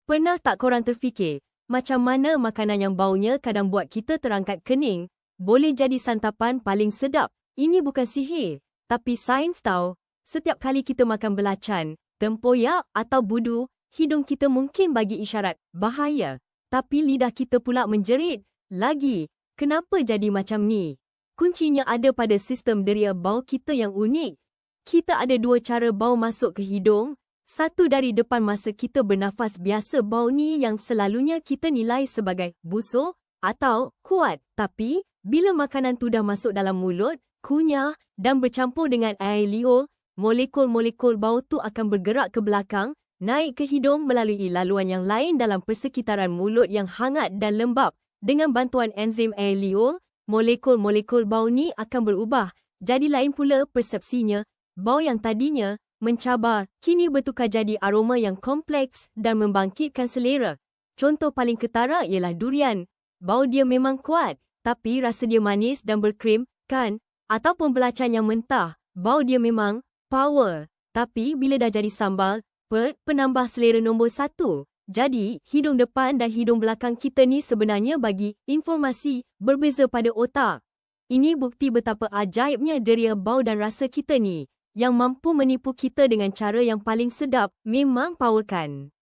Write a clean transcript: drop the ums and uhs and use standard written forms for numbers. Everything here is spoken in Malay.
Pernah tak korang terfikir, macam mana makanan yang baunya kadang buat kita terangkat kening, boleh jadi santapan paling sedap? Ini bukan sihir, tapi sains tahu. Setiap kali kita makan belacan, tempoyak atau budu, hidung kita mungkin bagi isyarat bahaya. Tapi lidah kita pula menjerit. Lagi, kenapa jadi macam ni? Kuncinya ada pada sistem deria bau kita yang unik. Kita ada dua cara bau masuk ke hidung. Satu dari depan masa kita bernafas biasa, bau ni yang selalunya kita nilai sebagai busuk atau kuat. Tapi, bila makanan tu dah masuk dalam mulut, kunyah dan bercampur dengan air liur, molekul-molekul bau tu akan bergerak ke belakang, naik ke hidung melalui laluan yang lain dalam persekitaran mulut yang hangat dan lembap. Dengan bantuan enzim air liur, molekul-molekul bau ni akan berubah. Jadi lain pula persepsinya, bau yang tadinya mencabar, kini bertukar jadi aroma yang kompleks dan membangkitkan selera. Contoh paling ketara ialah durian. Bau dia memang kuat, tapi rasa dia manis dan berkrim, kan? Ataupun belacan yang mentah, bau dia memang power. Tapi bila dah jadi sambal, penambah selera nombor satu. Jadi, hidung depan dan hidung belakang kita ni sebenarnya bagi informasi berbeza pada otak. Ini bukti betapa ajaibnya deria bau dan rasa kita ni, yang mampu menipu kita dengan cara yang paling sedap, memang power kan.